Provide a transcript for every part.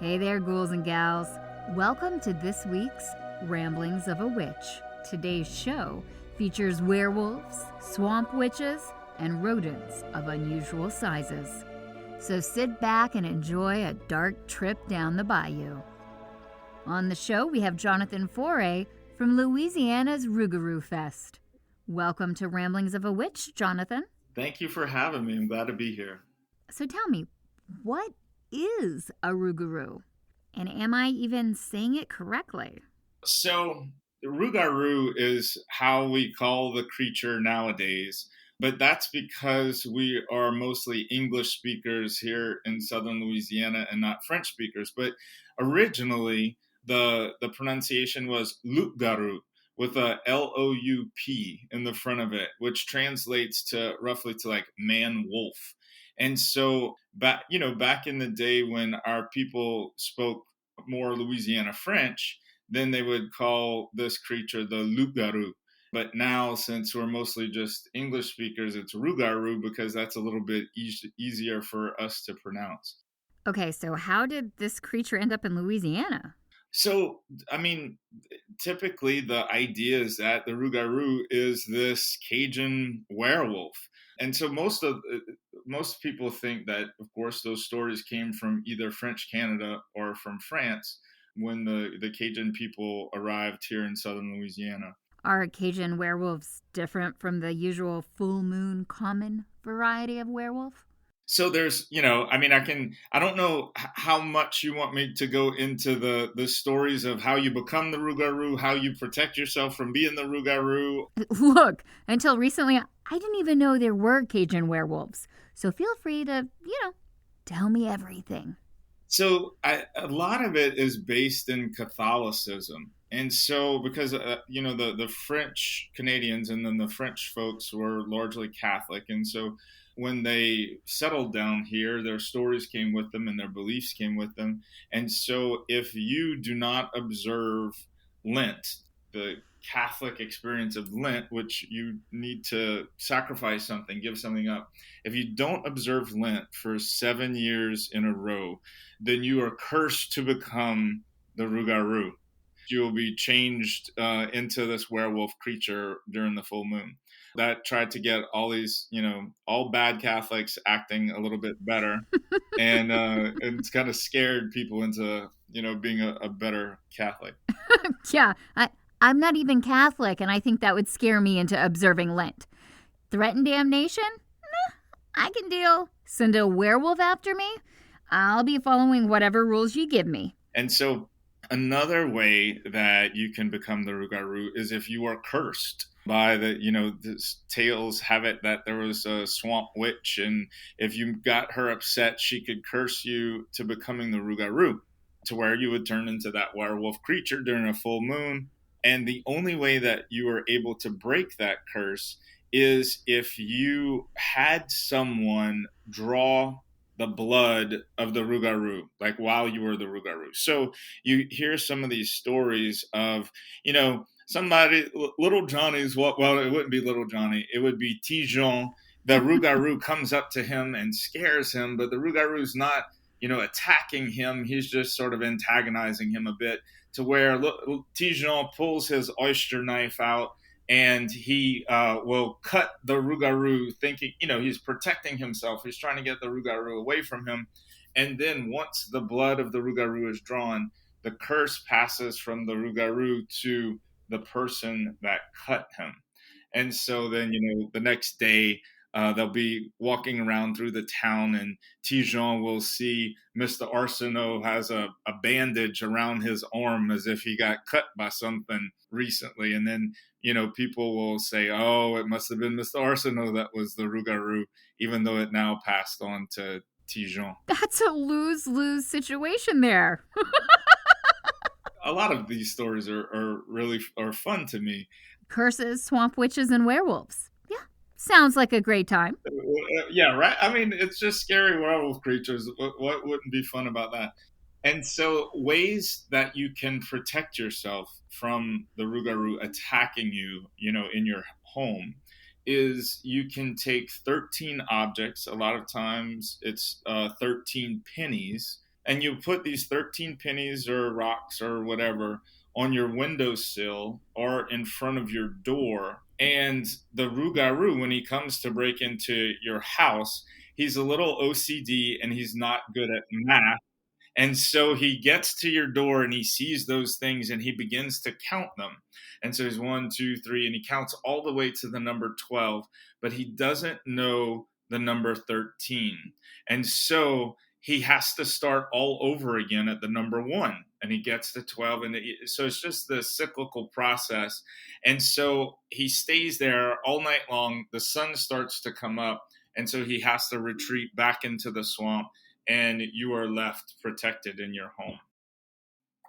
Hey there, ghouls and gals. Welcome to this week's Ramblings of a Witch. Today's show features werewolves, swamp witches, and rodents of unusual sizes. So sit back and enjoy a dark trip down the bayou. On the show, we have Jonathan Foret from Louisiana's Rougarou Fest. Welcome to Ramblings of a Witch, Jonathan. Thank you for having me. I'm glad to be here. So tell me, what is a rougarou? And am I even saying it correctly? So, the Rougarou is how we call the creature nowadays, but that's because we are mostly English speakers here in southern Louisiana and not French speakers. But originally, the pronunciation was Loup-garou with a L-O-U-P in the front of it, which translates to roughly to like man-wolf. And so back in the day when our people spoke more Louisiana French, then they would call this creature the loup-garou. But now, since we're mostly just English speakers, it's rougarou because that's a little bit easier for us to pronounce. Okay, so how did this creature end up in Louisiana? So, typically the idea is that the rougarou is this Cajun werewolf. And so most people think that, of course, those stories came from either French Canada or from France when the Cajun people arrived here in southern Louisiana. Are Cajun werewolves different from the usual full moon common variety of werewolf? So there's, I don't know how much you want me to go into the stories of how you become the rougarou, how you protect yourself from being the rougarou. Look, until recently, I didn't even know there were Cajun werewolves. So feel free to, tell me everything. So a lot of it is based in Catholicism. And so because, the French Canadians and then the French folks were largely Catholic. And so when they settled down here, their stories came with them and their beliefs came with them. And so if you do not observe Lent, the Catholic experience of Lent, which you need to sacrifice something, give something up, if you don't observe Lent for 7 years in a row, then you are cursed to become the rougarou. You will be changed into this werewolf creature during the full moon. That tried to get all these, all bad Catholics acting a little bit better, and it's kind of scared people into, being a better Catholic. Yeah, I'm not even Catholic, and I think that would scare me into observing Lent. Threaten damnation? I can deal. Send a werewolf after me? I'll be following whatever rules you give me. And so another way that you can become the rougarou is if you are cursed by the tales have it that there was a swamp witch, and if you got her upset, she could curse you to becoming the rougarou, to where you would turn into that werewolf creature during a full moon. And the only way that you are able to break that curse is if you had someone draw the blood of the rougarou, like while you were the rougarou. So you hear some of these stories of, somebody, little Johnny's, well, it wouldn't be little Johnny, it would be Cajun. The rougarou comes up to him and scares him, but the rougarou's not, attacking him. He's just sort of antagonizing him a bit, to where Cajun pulls his oyster knife out and he will cut the rougarou, thinking, he's protecting himself. He's trying to get the rougarou away from him. And then once the blood of the rougarou is drawn, the curse passes from the rougarou to the person that cut him. And so then, the next day, they'll be walking around through the town, and Tijon will see Mr. Arsenault has a bandage around his arm as if he got cut by something recently. And then, people will say, oh, it must have been Mr. Arsenault that was the rougarou, even though it now passed on to Tijon. That's a lose-lose situation there. A lot of these stories are really fun to me. Curses, swamp witches, and werewolves. Yeah, sounds like a great time. Yeah, right? I mean, it's just scary werewolf creatures. What wouldn't be fun about that? And so ways that you can protect yourself from the rougarou attacking you, in your home, is you can take 13 objects. A lot of times it's 13 pennies, and you put these 13 pennies or rocks or whatever on your windowsill or in front of your door. And the Rougarou, when he comes to break into your house, he's a little OCD and he's not good at math. And so he gets to your door and he sees those things and he begins to count them. And so he's 1, 2, 3, and he counts all the way to the number 12, but he doesn't know the number 13. And so he has to start all over again at the number 1, and he gets to 12. And so it's just the cyclical process. And so he stays there all night long. The sun starts to come up. And so he has to retreat back into the swamp, and you are left protected in your home.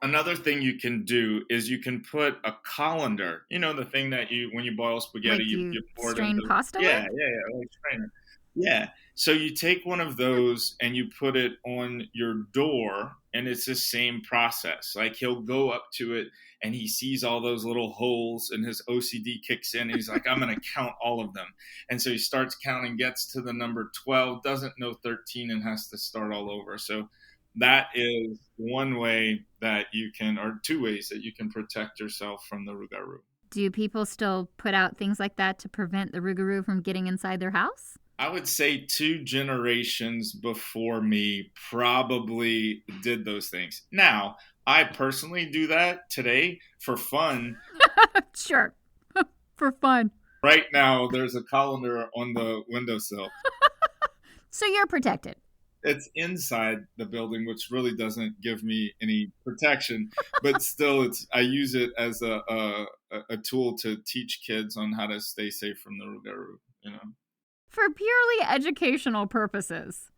Another thing you can do is you can put a colander, the thing that when you boil spaghetti, Like you pour it strain into. pasta Yeah, with? yeah, like strainer. Yeah. So you take one of those and you put it on your door, and it's the same process. Like, he'll go up to it and he sees all those little holes, and his OCD kicks in. And he's like, I'm going to count all of them. And so he starts counting, gets to the number 12, doesn't know 13, and has to start all over. So that is one way that you can, or two ways that you can protect yourself from the Rougarou. Do people still put out things like that to prevent the Rougarou from getting inside their house? I would say 2 generations before me probably did those things. Now, I personally do that today for fun. Sure. For fun. Right now, there's a colander on the windowsill. So you're protected. It's inside the building, which really doesn't give me any protection, but still, I use it as a tool to teach kids on how to stay safe from the Rougarou. For purely educational purposes.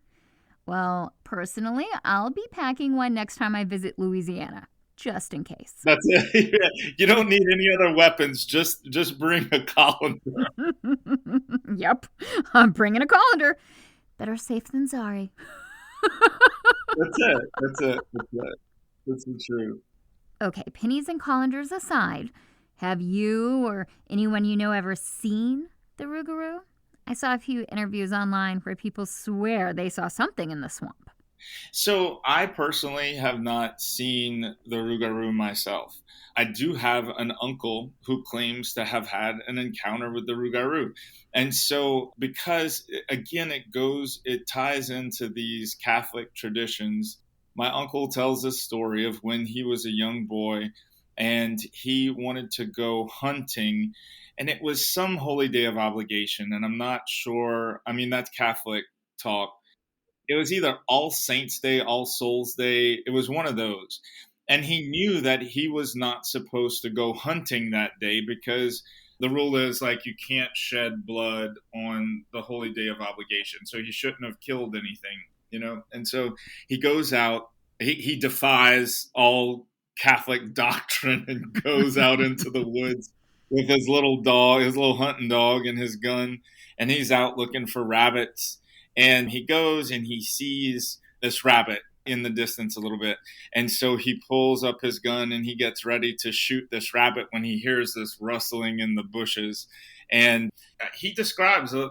Well, personally, I'll be packing one next time I visit Louisiana, just in case. That's it. You don't need any other weapons. Just bring a colander. Yep, I'm bringing a colander. Better safe than sorry. That's it. That's the truth. Okay, pennies and colanders aside, have you or anyone you know ever seen the Rougarou? I saw a few interviews online where people swear they saw something in the swamp. So I personally have not seen the Rougarou myself. I do have an uncle who claims to have had an encounter with the Rougarou. And so, because again, it ties into these Catholic traditions. My uncle tells a story of when he was a young boy and he wanted to go hunting, and it was some holy day of obligation. And I'm not sure. I mean, that's Catholic talk. It was either All Saints Day, All Souls Day. It was one of those. And he knew that he was not supposed to go hunting that day because the rule is, like, you can't shed blood on the holy day of obligation. So he shouldn't have killed anything. And so he goes out, he defies all Catholic doctrine and goes out into the woods with his little dog, his little hunting dog, and his gun. And he's out looking for rabbits. And he goes and he sees this rabbit in the distance a little bit. And so he pulls up his gun and he gets ready to shoot this rabbit when he hears this rustling in the bushes. And he describes the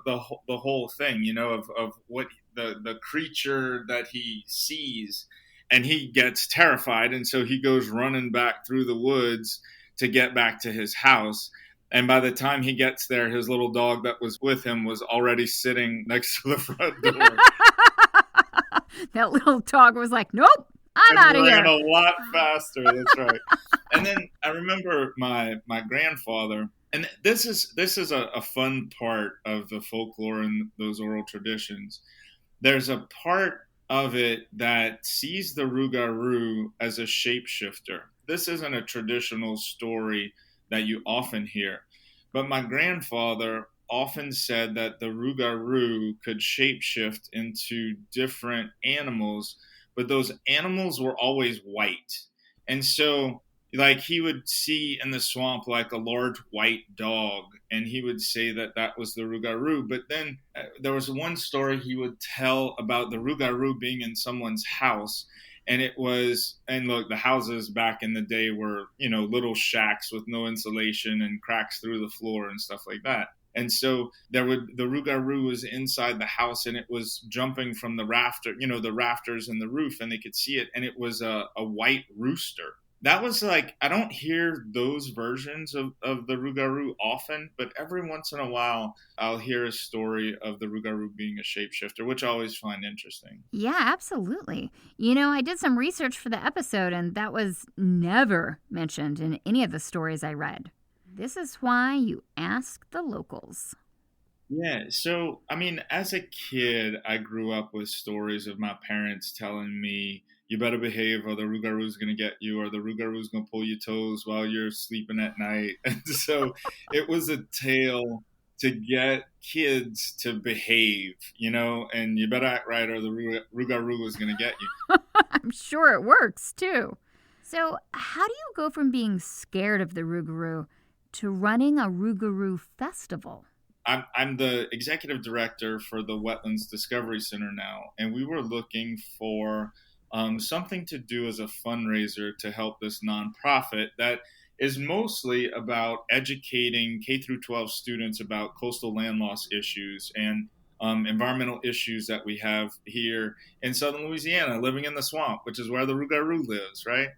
whole thing, of what the creature that he sees. And he gets terrified. And so he goes running back through the woods to get back to his house. And by the time he gets there, his little dog that was with him was already sitting next to the front door. That little dog was like, nope, I'm out of here. Ran a lot faster. That's right. And then I remember my grandfather, and this is a fun part of the folklore and those oral traditions. There's a part of it that sees the Rougarou as a shapeshifter. This isn't a traditional story that you often hear. But my grandfather often said that the Rougarou could shapeshift into different animals, but those animals were always white. And so, like, he would see in the swamp like a large white dog, and he would say that that was the Rougarou. But then there was one story he would tell about the Rougarou being in someone's house. And look, the houses back in the day were, little shacks with no insulation and cracks through the floor and stuff like that. And so the Rougarou was inside the house, and it was jumping from the the rafters in the roof, and they could see it. And it was a white rooster. That was like, I don't hear those versions of the Rougarou often, but every once in a while I'll hear a story of the Rougarou being a shapeshifter, which I always find interesting. Yeah, absolutely. I did some research for the episode, and that was never mentioned in any of the stories I read. This is why you ask the locals. Yeah, so I mean, as a kid, I grew up with stories of my parents telling me, "You better behave, or the Rougarou's going to get you, or the Rougarou's going to pull your toes while you're sleeping at night." And so it was a tale to get kids to behave, and you better act right, or the Rougarou is going to get you. I'm sure it works, too. So, how do you go from being scared of the Rougarou to running a Rougarou festival? I'm the executive director for the Wetlands Discovery Center now, and we were looking for something to do as a fundraiser to help this nonprofit that is mostly about educating K through 12 students about coastal land loss issues and environmental issues that we have here in southern Louisiana, living in the swamp, which is where the Rougarou lives, right?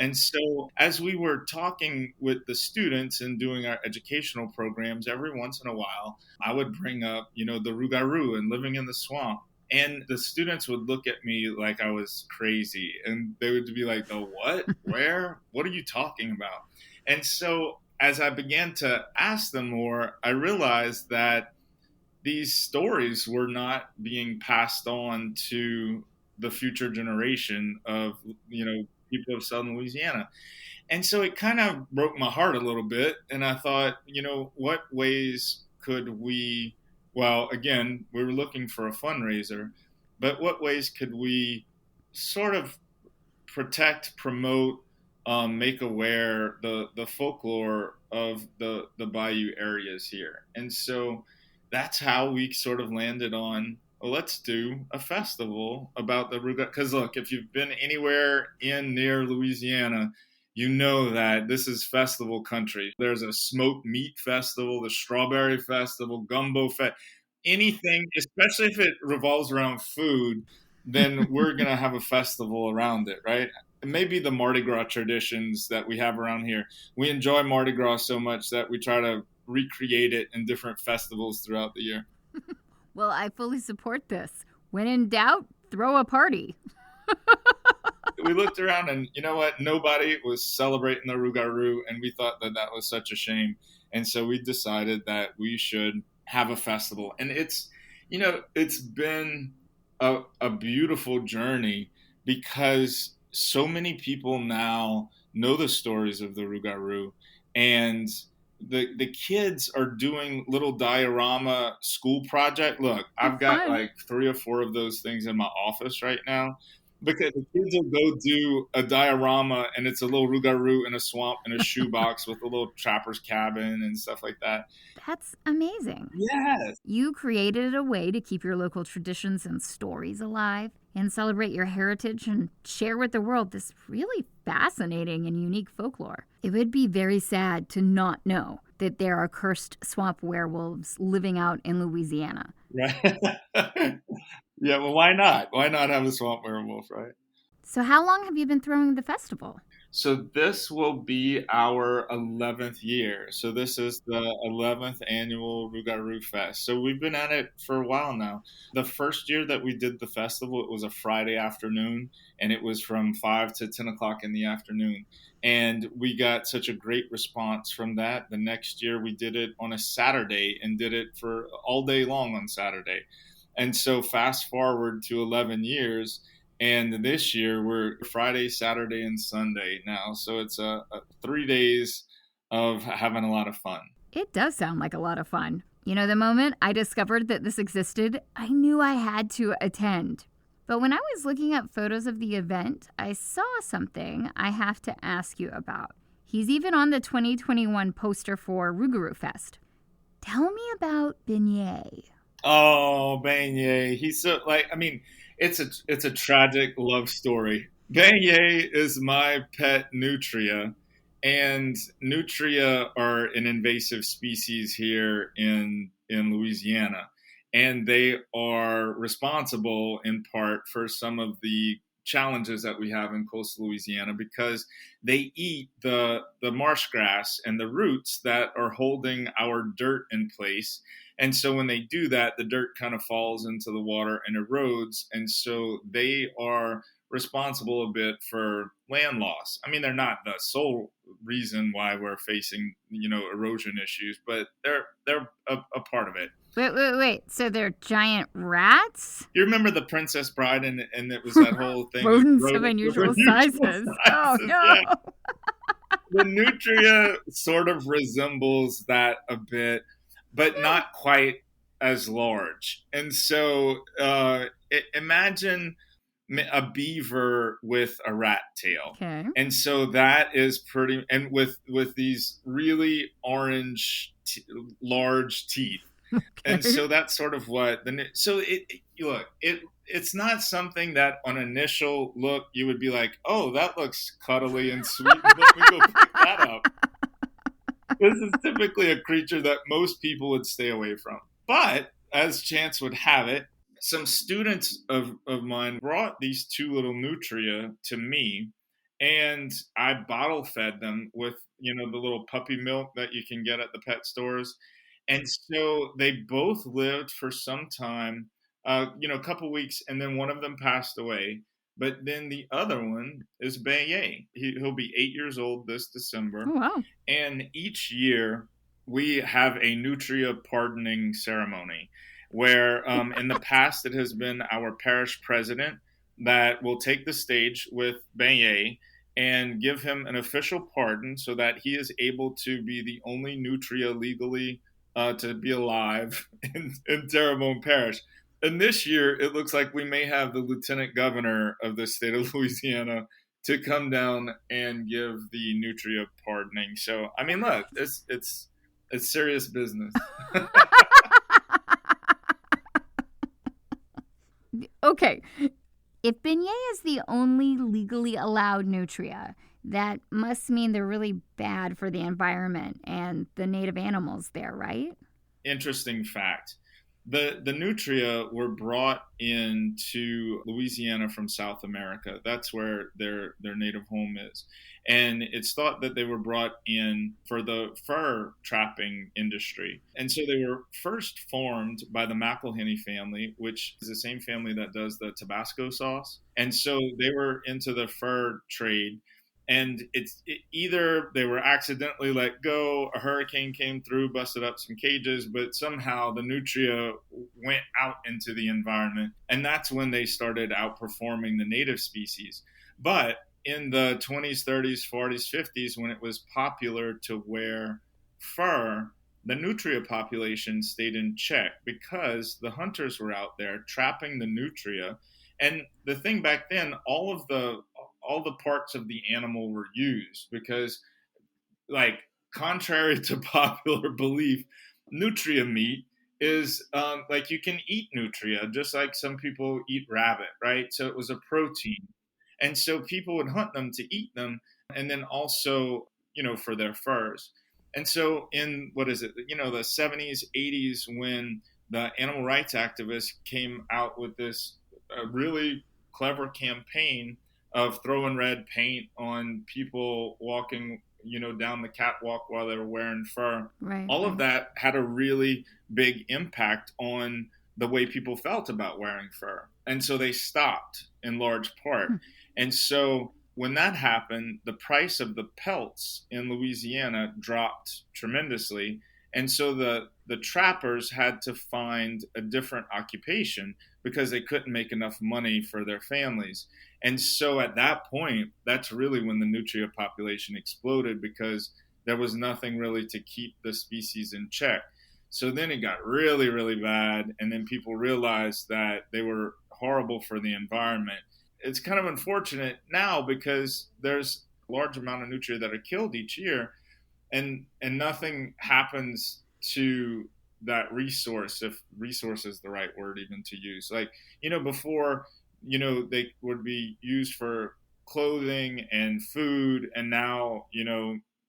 And so, as we were talking with the students and doing our educational programs, every once in a while, I would bring up, the Rougarou and living in the swamp. And the students would look at me like I was crazy. And they would be like, "The what? Where? What are you talking about?" And so, as I began to ask them more, I realized that these stories were not being passed on to the future generation of, people of southern Louisiana. And so it kind of broke my heart a little bit. And I thought, what ways could we, well, again, we were looking for a fundraiser, but what ways could we sort of protect, promote, make aware the folklore of the bayou areas here? And so that's how we sort of landed on, well, let's do a festival about the Rougarou. Because look, if you've been anywhere near Louisiana, you know that this is festival country. There's a smoked meat festival, the strawberry festival, gumbo fest, anything, especially if it revolves around food, then we're going to have a festival around it, right? Maybe the Mardi Gras traditions that we have around here. We enjoy Mardi Gras so much that we try to recreate it in different festivals throughout the year. Well, I fully support this. When in doubt, throw a party. We looked around and you know what? Nobody was celebrating the Rougarou, and we thought that was such a shame. And so we decided that we should have a festival. And it's been a beautiful journey because so many people now know the stories of the Rougarou, and the kids are doing little diorama school project. Look, I've got like 3 or 4 of those things in my office right now because the kids will go do a diorama, and it's a little Rougarou in a swamp in a shoebox with a little trapper's cabin and stuff like that. That's amazing. Yes. You created a way to keep your local traditions and stories alive and celebrate your heritage and share with the world this really fascinating and unique folklore. It would be very sad to not know that there are cursed swamp werewolves living out in Louisiana. Right. Yeah, well, why not? Why not have a swamp werewolf, right? So how long have you been throwing the festival? So this will be our 11th year. So this is the 11th annual Rougarou Fest. So we've been at it for a while now. The first year that we did the festival, it was a Friday afternoon, and it was from 5 to 10 o'clock in the afternoon. And we got such a great response from that. The next year we did it on a Saturday and did it for all day long on Saturday. And so fast forward to 11 years, and this year we're Friday, Saturday, and Sunday now. So it's a 3 days of having a lot of fun. It does sound like a lot of fun. The moment I discovered that this existed, I knew I had to attend. But when I was looking up photos of the event, I saw something I have to ask you about. He's even on the 2021 poster for Rougarou Fest. Tell me about Beignet. Oh, Beignet. He's so, it's a tragic love story. Beignet is my pet nutria, And nutria are an invasive species here in Louisiana, and they are responsible in part for some of the challenges that we have in coastal Louisiana because they eat the marsh grass and the roots that are holding our dirt in place. And so when they do that, the dirt kind of falls into the water and erodes, and so they are responsible a bit for land loss. I mean, they're not the sole reason why we're facing, erosion issues, but they're a part of it. Wait. So they're giant rats? You remember the Princess Bride, and it was that whole thing of Rodents of rodents of unusual unusual sizes. Oh, sizes. no. Yeah, the nutria sort of resembles that a bit, but not quite as large. And so, imagine a beaver with a rat tail. Okay. And so that is pretty, and with these really orange large teeth. Okay. And so that's sort of what so it's not something that on initial look you would be like, oh, that looks cuddly and sweet, let me go pick that up. This is typically a creature that most people would stay away from. But as chance would have it, some students of mine brought these two little nutria to me, and I bottle fed them with, the little puppy milk that you can get at the pet stores. And so they both lived for some time, a couple weeks, and then one of them passed away. But then the other one is bayou. He'll be 8 years old this December. Oh, wow. And each year we have a nutria pardoning ceremony where in the past it has been our parish president that will take the stage with bayou and give him an official pardon so that he is able to be the only nutria legally to be alive in Terrebonne Parish. And this year, it looks like we may have the lieutenant governor of the state of Louisiana to come down and give the nutria pardoning. So, I mean, look, it's serious business. Okay. If beignet is the only legally allowed nutria, that must mean they're really bad for the environment and the native animals there, right? Interesting fact. The nutria were brought into Louisiana from South America. That's where their native home is. And it's thought that they were brought in for the fur trapping industry. And so they were first formed by the McElhenney family, which is the same family that does the Tabasco sauce. And so they were into the fur trade, and either they were accidentally let go, a hurricane came through, busted up some cages, but somehow the nutria went out into the environment, and that's when they started outperforming the native species. But in the 20s, 30s, 40s, 50s, when it was popular to wear fur, the nutria population stayed in check because the hunters were out there trapping the nutria. And the thing back then, all the parts of the animal were used because, like, contrary to popular belief, nutria meat is like you can eat nutria just like some people eat rabbit, right? So it was a protein. And so people would hunt them to eat them, and then also, for their furs. And so in, what is it, the 70s, 80s, when the animal rights activists came out with this really clever campaign of throwing red paint on people walking, down the catwalk while they were wearing fur. Right. All of that had a really big impact on the way people felt about wearing fur. And so they stopped in large part. And so when that happened, the price of the pelts in Louisiana dropped tremendously. And so the trappers had to find a different occupation because they couldn't make enough money for their families. And so at that point, that's really when the nutria population exploded because there was nothing really to keep the species in check. So then it got really, really bad. And then people realized that they were horrible for the environment. It's kind of unfortunate now because there's a large amount of nutria that are killed each year, and nothing happens to that resource, if resource is the right word even to use. Like, before, they would be used for clothing and food, and now,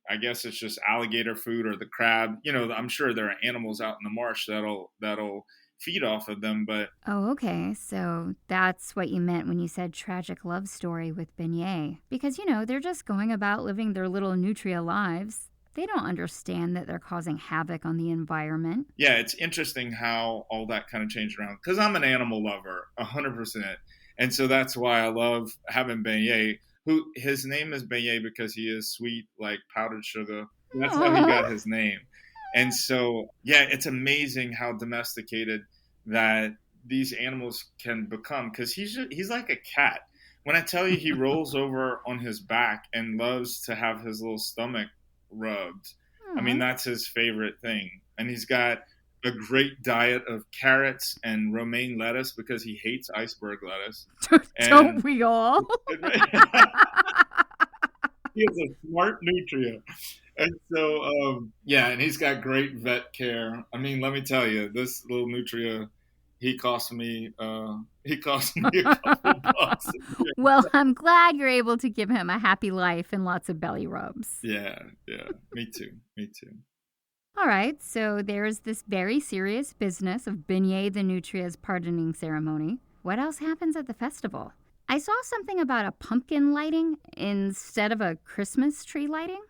I guess it's just alligator food or the crab. I'm sure there are animals out in the marsh that'll feed off of them, but Oh, okay. So that's what you meant when you said tragic love story with beignet. Because, they're just going about living their little nutria lives. They don't understand that they're causing havoc on the environment. yeah, it's interesting how all that kind of changed around. Because I'm an animal lover, 100%, and so that's why I love having beignet. Who his name is beignet because he is sweet like powdered sugar. That's how he got Aww. his name. And so, yeah, it's amazing how domesticated that these animals can become. Because he's like a cat. When I tell you he rolls over on his back and loves to have his little stomach rubbed, I mean, Aw. that's his favorite thing. And he's got a great diet of carrots and romaine lettuce because he hates iceberg lettuce. Don't And we all? he is a smart nutria. And so, yeah, and he's got great vet care. I mean, let me tell you, this little nutria, he cost me a couple bucks. Well, I'm glad you're able to give him a happy life and lots of belly rubs. Yeah, me too. All right, so there's this very serious business of beignet the nutria's pardoning ceremony. What else happens at the festival? I saw something about a pumpkin lighting instead of a Christmas tree lighting.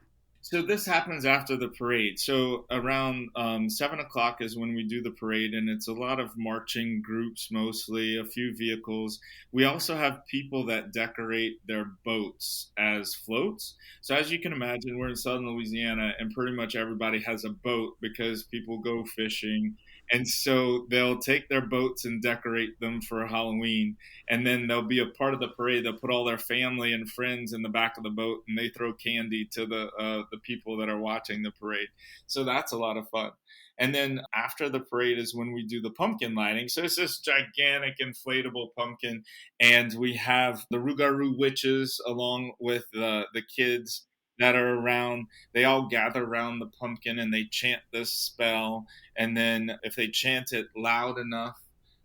So this happens after the parade. So around 7 o'clock is when we do the parade, and it's a lot of marching groups, mostly a few vehicles. We also have people that decorate their boats as floats. So as you can imagine, we're in southern Louisiana, and pretty much everybody has a boat because people go fishing. And so they'll take their boats and decorate them for Halloween. And then they'll be a part of the parade. They'll put all their family and friends in the back of the boat, and they throw candy to the people that are watching the parade. So that's a lot of fun. And then after the parade is when we do the pumpkin lighting. So it's this gigantic inflatable pumpkin, and we have the Rougarou witches along with the kids that are around. They all gather around the pumpkin and they chant this spell. And then if they chant it loud enough,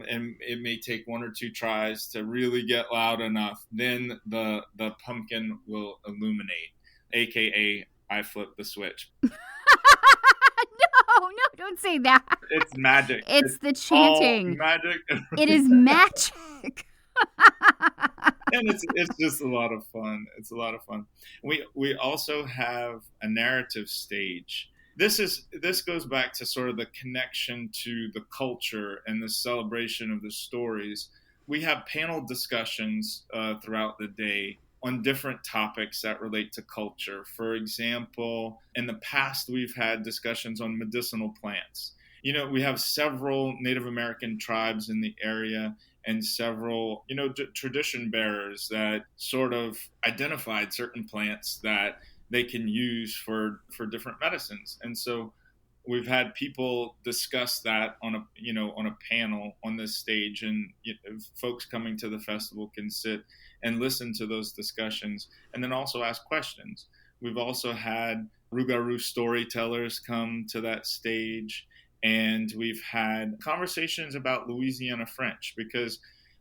and it may take one or two tries to really get loud enough, then the pumpkin will illuminate, aka I flip the switch. No, don't say that. It's magic. It's the All chanting. magic. It is magic. And it's just a lot of fun. It's a lot of fun. We also have a narrative stage. This goes back to sort of the connection to the culture and the celebration of the stories. We have panel discussions throughout the day on different topics that relate to culture. For example, in the past, we've had discussions on medicinal plants. We have several Native American tribes in the area and several, tradition bearers that sort of identified certain plants that they can use for different medicines. And so we've had people discuss that on a panel on this stage, and folks coming to the festival can sit and listen to those discussions and then also ask questions. We've also had Rougarou storytellers come to that stage, and we've had conversations about Louisiana French because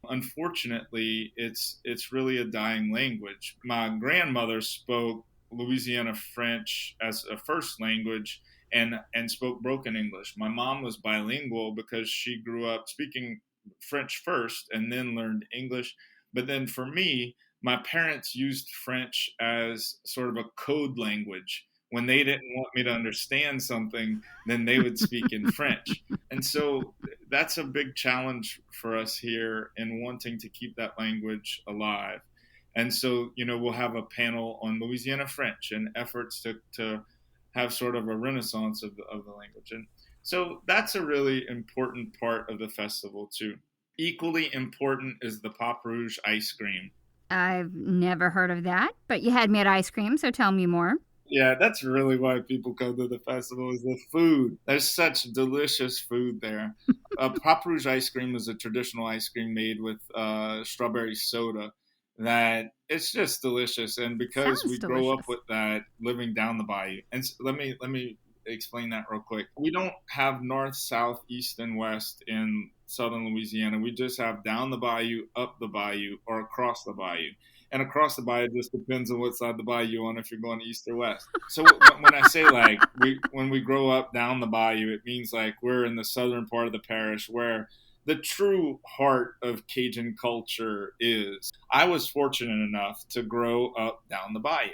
unfortunately it's really a dying language. My grandmother spoke Louisiana French as a first language and spoke broken English. My mom was bilingual because she grew up speaking French first and then learned English. But then for me, my parents used French as sort of a code language. When they didn't want me to understand something, then they would speak in French. And so that's a big challenge for us here in wanting to keep that language alive. And so, we'll have a panel on Louisiana French and efforts to have sort of a renaissance of the language. And so that's a really important part of the festival, too. Equally important is the Pop Rouge ice cream. I've never heard of that, but you had me at ice cream, so tell me more. Yeah, that's really why people come to the festival is the food. There's such delicious food there. Pop Rouge ice cream is a traditional ice cream made with strawberry soda that it's just delicious. And because Sounds we delicious. grow up with that living down the bayou. And let me explain that real quick. We don't have north, south, east, and west in southern Louisiana. We just have down the bayou, up the bayou, or across the bayou. And across the bayou just depends on what side the bayou on if you're going east or west. So when I say like when we grow up down the bayou, it means like we're in the southern part of the parish where the true heart of Cajun culture is. I was fortunate enough to grow up down the bayou.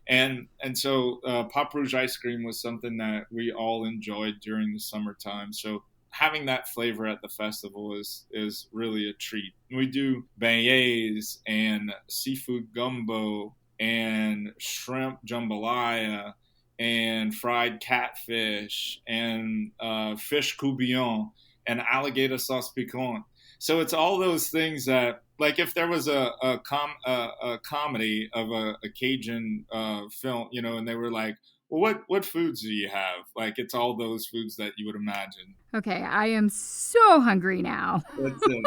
And so Pop Rouge ice cream was something that we all enjoyed during the summertime. So having that flavor at the festival is really a treat. We do beignets and seafood gumbo and shrimp jambalaya and fried catfish and fish courtbouillon and alligator sauce piquant. So it's all those things that, like, if there was a comedy of a Cajun film, you know, and they were like, well, what foods do you have? Like, it's all those foods that you would imagine. Okay, I am so hungry now. That's it.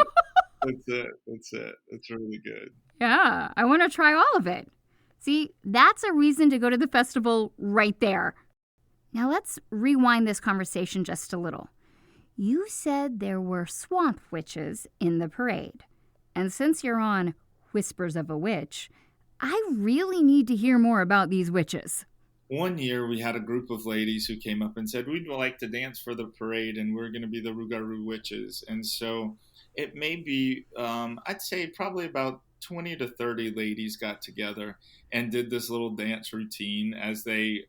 That's it. It's really good. Yeah, I want to try all of it. See, that's a reason to go to the festival right there. Now let's rewind this conversation just a little. You said there were swamp witches in the parade. And since you're on Whispers of a Witch, I really need to hear more about these witches. One year we had a group of ladies who came up and said, we'd like to dance for the parade and we're going to be the Rougarou witches. And so it may be, I'd say probably about 20 to 30 ladies got together and did this little dance routine as they,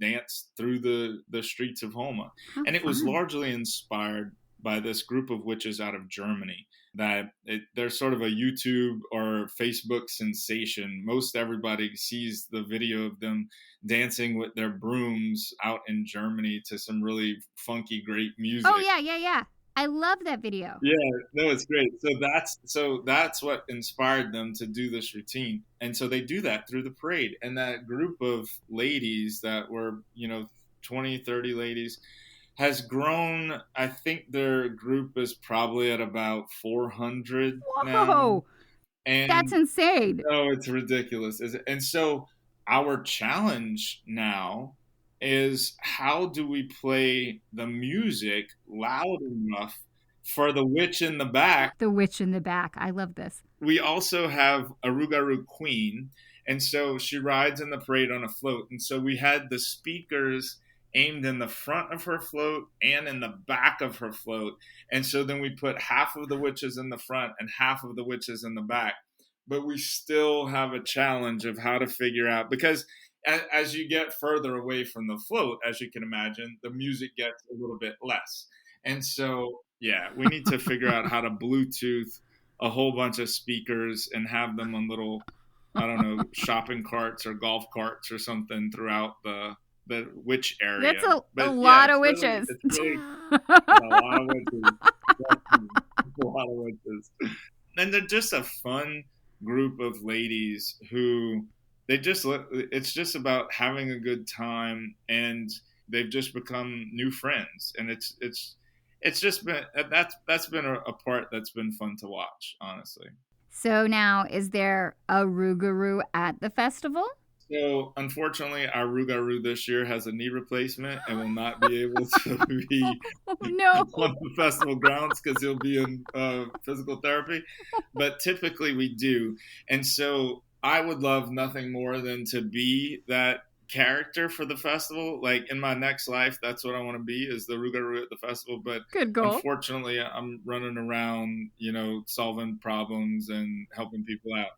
danced through the streets of Homa. And it was largely inspired by this group of witches out of Germany. They're sort of a YouTube or Facebook sensation. Most everybody sees the video of them dancing with their brooms out in Germany to some really funky, great music. Oh, yeah. I love that video. Yeah, no, it's great. So that's what inspired them to do this routine. And so they do that through the parade. And that group of ladies that were, 20, 30 ladies, has grown. I think their group is probably at about 400 now. Whoa, and that's insane. No, it's ridiculous. And so our challenge now is, how do we play the music loud enough for the witch in the back? The witch in the back. I love this. We also have a Rougarou queen, and so she rides in the parade on a float. And so we had the speakers aimed in the front of her float and in the back of her float. And so then we put half of the witches in the front and half of the witches in the back. But we still have a challenge of how to figure out, because as you get further away from the float, as you can imagine, the music gets a little bit less. And so, yeah, we need to figure out how to Bluetooth a whole bunch of speakers and have them on little, I don't know, shopping carts or golf carts or something throughout the witch area. That's a lot of witches. It's really a lot of witches. A lot of witches. And they're just a fun group of ladies who it's just about having a good time, and they've just become new friends. And it's just been, that's been a part that's been fun to watch, honestly. So now, is there a Rougarou at the festival? So, unfortunately, our Rougarou this year has a knee replacement and will not be able to be on the festival grounds because he'll be in physical therapy. But typically we do. And so I would love nothing more than to be that character for the festival. Like, in my next life, that's what I want to be, is the Rougarou at the festival. But good goal. Unfortunately, I'm running around, solving problems and helping people out.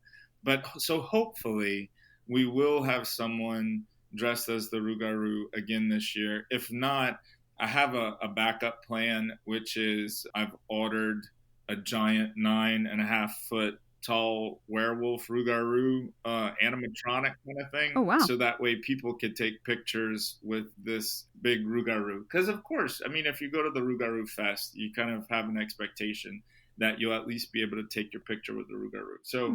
But so hopefully we will have someone dressed as the Rougarou again this year. If not, I have a backup plan, which is I've ordered a giant 9.5 foot tall werewolf Rougarou animatronic kind of thing. Oh, wow. So that way people could take pictures with this big Rougarou. Because, of course, I mean, if you go to the Rougarou Fest, you kind of have an expectation that you'll at least be able to take your picture with the Rougarou. So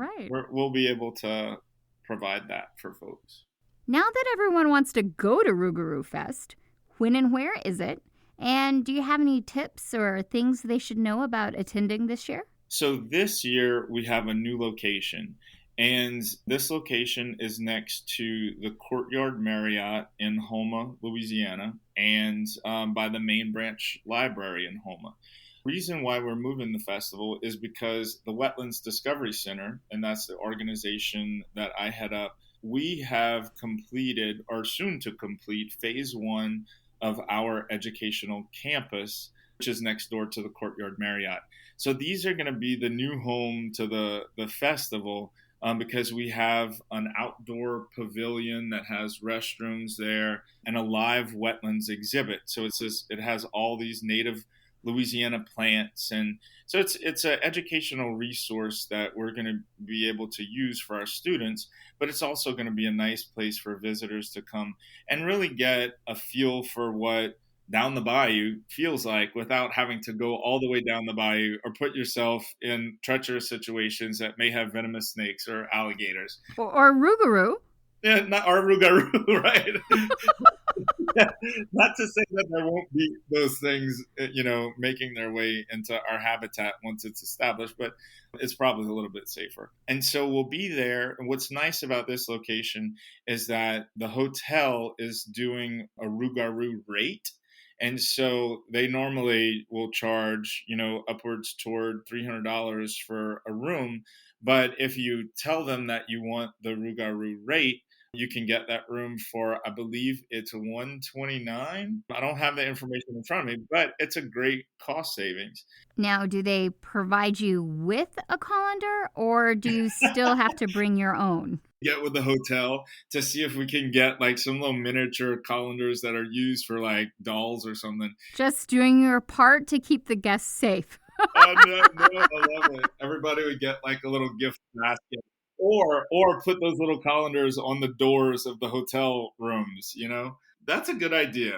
we'll be able to provide that for folks. Now that everyone wants to go to Rougarou Fest, when and where is it? And do you have any tips or things they should know about attending this year? So this year we have a new location, and this location is next to the Courtyard Marriott in Homa, Louisiana, and by the Main Branch Library in Homa. Reason why we're moving the festival is because the Wetlands Discovery Center, and that's the organization that I head up, we have completed or soon to complete phase one of our educational campus, which is next door to the Courtyard Marriott. So these are going to be the new home to the festival, because we have an outdoor pavilion that has restrooms there and a live wetlands exhibit. So it has all these native Louisiana plants, and so it's an educational resource that we're going to be able to use for our students, but it's also going to be a nice place for visitors to come and really get a feel for what down the bayou feels like without having to go all the way down the bayou or put yourself in treacherous situations that may have venomous snakes or alligators. Or Rougarou. Yeah, not our Rougarou, right? Not to say that there won't be those things, making their way into our habitat once it's established, but it's probably a little bit safer. And so we'll be there. And what's nice about this location is that the hotel is doing a Rougarou rate. And so they normally will charge, upwards toward $300 for a room. But if you tell them that you want the Rougarou rate, you can get that room for, I believe it's $129. I don't have the information in front of me, but it's a great cost savings. Now, do they provide you with a colander, or do you still have to bring your own? Get with the hotel to see if we can get like some little miniature colanders that are used for like dolls or something. Just doing your part to keep the guests safe. Oh, no, I love it. Everybody would get like a little gift basket. Or put those little colanders on the doors of the hotel rooms, That's a good idea.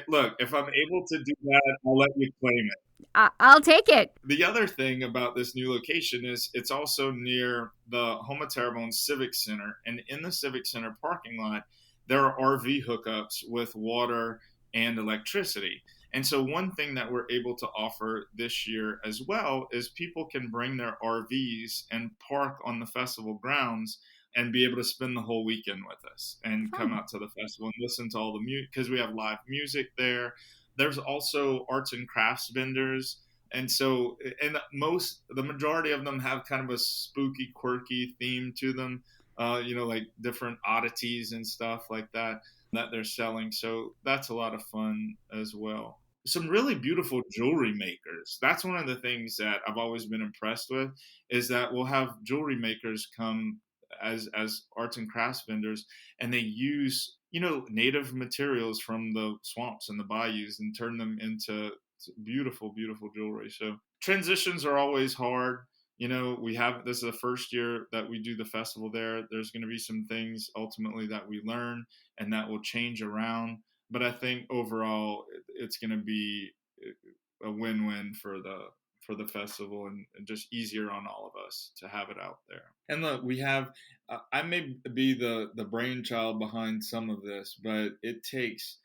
Look, if I'm able to do that, I'll let you claim it. I'll take it. The other thing about this new location is it's also near the Houma Terrebonne Civic Center. And in the Civic Center parking lot, there are RV hookups with water and electricity. And so one thing that we're able to offer this year as well is people can bring their RVs and park on the festival grounds and be able to spend the whole weekend with us and come out to the festival and listen to all the music, because we have live music there. There's also arts and crafts vendors. And so, the majority of them have kind of a spooky, quirky theme to them, like different oddities and stuff like that they're selling. So that's a lot of fun as well. Some really beautiful jewelry makers. That's one of the things that I've always been impressed with, is that we'll have jewelry makers come as arts and crafts vendors, and they use, native materials from the swamps and the bayous and turn them into beautiful, beautiful jewelry. So transitions are always hard. This is the first year that we do the festival there. There's going to be some things ultimately that we learn and that will change around. But I think overall, it's going to be a win-win for the festival, and just easier on all of us to have it out there. And look, we have, I may be the brainchild behind some of this, but it takes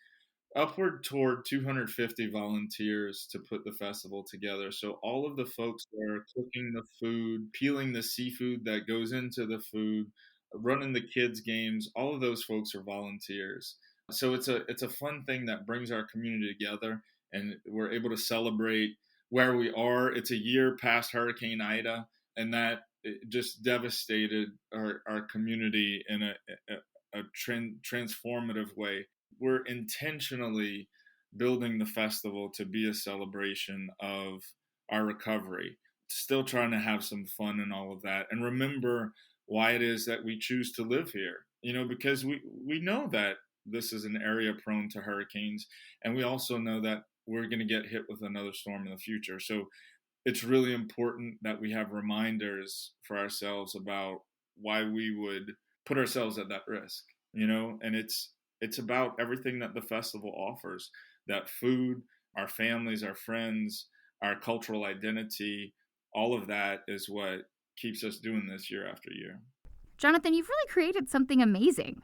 upward toward 250 volunteers to put the festival together. So all of the folks that are cooking the food, peeling the seafood that goes into the food, running the kids' games, all of those folks are volunteers. So it's a fun thing that brings our community together, and we're able to celebrate where we are. It's a year past Hurricane Ida, and that just devastated our community in a transformative way. We're intentionally building the festival to be a celebration of our recovery, still trying to have some fun and all of that, and remember why it is that we choose to live here, because we know that this is an area prone to hurricanes, and we also know that we're going to get hit with another storm in the future. So it's really important that we have reminders for ourselves about why we would put ourselves at that risk, and it's about everything that the festival offers, that food, our families, our friends, our cultural identity, all of that is what keeps us doing this year after year. Jonathan, you've really created something amazing.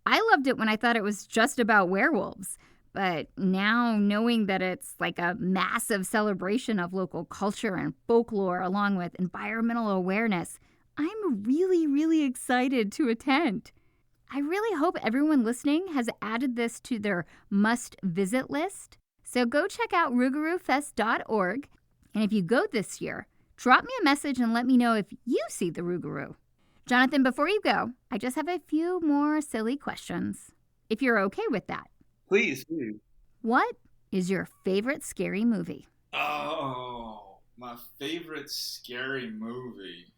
I loved it when I thought it was just about werewolves. But now, knowing that it's like a massive celebration of local culture and folklore along with environmental awareness, I'm really, really excited to attend. I really hope everyone listening has added this to their must-visit list. So go check out RougarouFest.org And if you go this year, drop me a message and let me know if you see the Rougarou. Jonathan, before you go, I just have a few more silly questions, if you're okay with that. Please. What is your favorite scary movie? Oh, my favorite scary movie.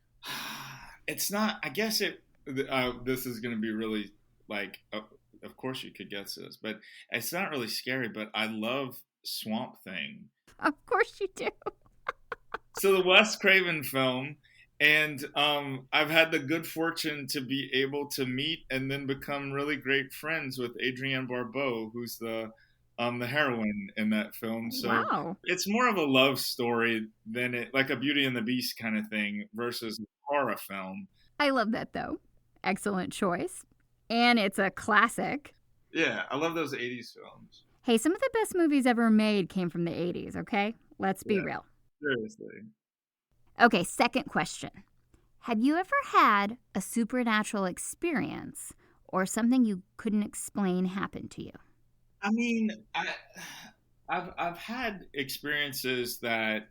It's not, I guess this is going to be really like, of course you could guess this, but it's not really scary, but I love Swamp Thing. Of course you do. So the Wes Craven film, and I've had the good fortune to be able to meet and then become really great friends with Adrienne Barbeau, who's the heroine in that film. So wow. It's more of a love story than like a Beauty and the Beast kind of thing versus a horror film. I love that, though. Excellent choice. And it's a classic. Yeah, I love those 80s films. Hey, some of the best movies ever made came from the 80s, okay? Let's be real. Seriously. Okay, second question. Have you ever had a supernatural experience or something you couldn't explain happen to you? I mean, I've had experiences that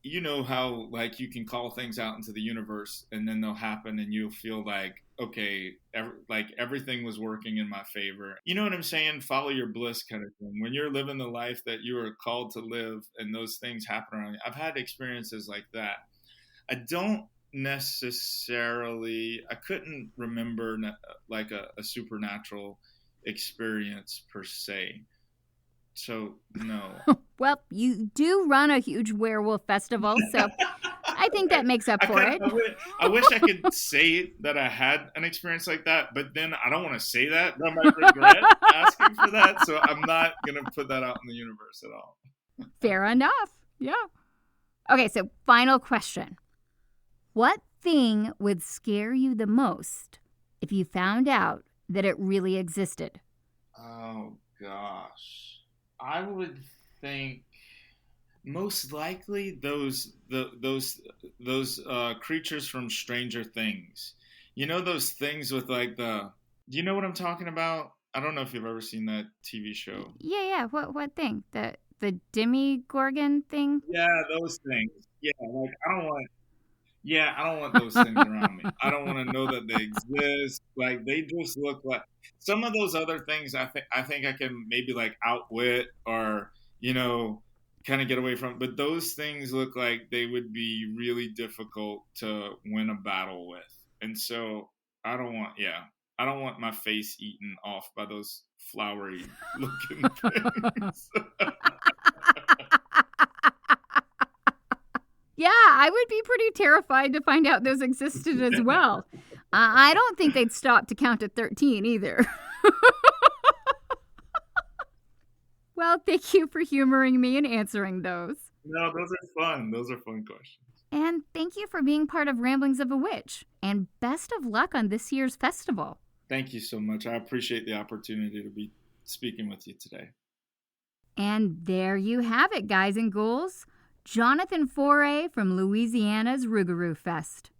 you know how like you can call things out into the universe and then they'll happen and you'll feel like, okay, like everything was working in my favor. You know what I'm saying? Follow your bliss kind of thing. When you're living the life that you are called to live and those things happen around you. I've had experiences like that. I don't necessarily, I couldn't remember like a supernatural experience per se. So, no. Well, you do run a huge werewolf festival, so I think that makes up for it. I wish I could say that I had an experience like that, but then I don't want to say that. I might regret asking for that, so I'm not going to put that out in the universe at all. Fair enough. Yeah. Okay, so final question. What thing would scare you the most if you found out that it really existed? Oh, gosh. I would think most likely those creatures from Stranger Things. You know those things with like do you know what I'm talking about? I don't know if you've ever seen that TV show. Yeah. What thing? The Demogorgon thing? Yeah, those things. Yeah, like I don't want those things around me. I don't want to know that they exist. Like they just look like some of those other things. I think I can maybe like outwit or kind of get away from. But those things look like they would be really difficult to win a battle with. And so I don't want my face eaten off by those flowery looking things. Yeah, I would be pretty terrified to find out those existed as well. I don't think they'd stop to count at 13 either. Well, thank you for humoring me and answering those. No, those are fun. Those are fun questions. And thank you for being part of Ramblings of a Witch. And best of luck on this year's festival. Thank you so much. I appreciate the opportunity to be speaking with you today. And there you have it, guys and ghouls. Jonathan Foret from Louisiana's Rougarou Fest.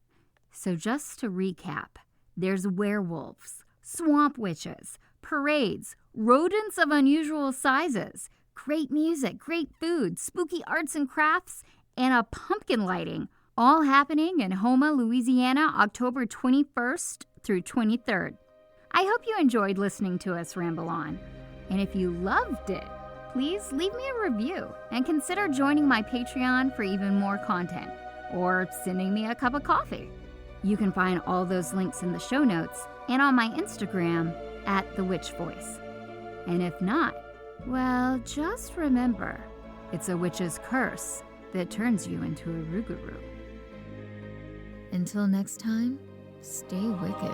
So just to recap, there's werewolves, swamp witches, parades, rodents of unusual sizes, great music, great food, spooky arts and crafts, and a pumpkin lighting, all happening in Houma, Louisiana, October 21st through 23rd. I hope you enjoyed listening to us ramble on. And if you loved it, please leave me a review and consider joining my Patreon for even more content or sending me a cup of coffee. You can find all those links in the show notes and on my Instagram @thewitchvoice. And if not, well, just remember, it's a witch's curse that turns you into a Rougarou. Until next time, stay wicked.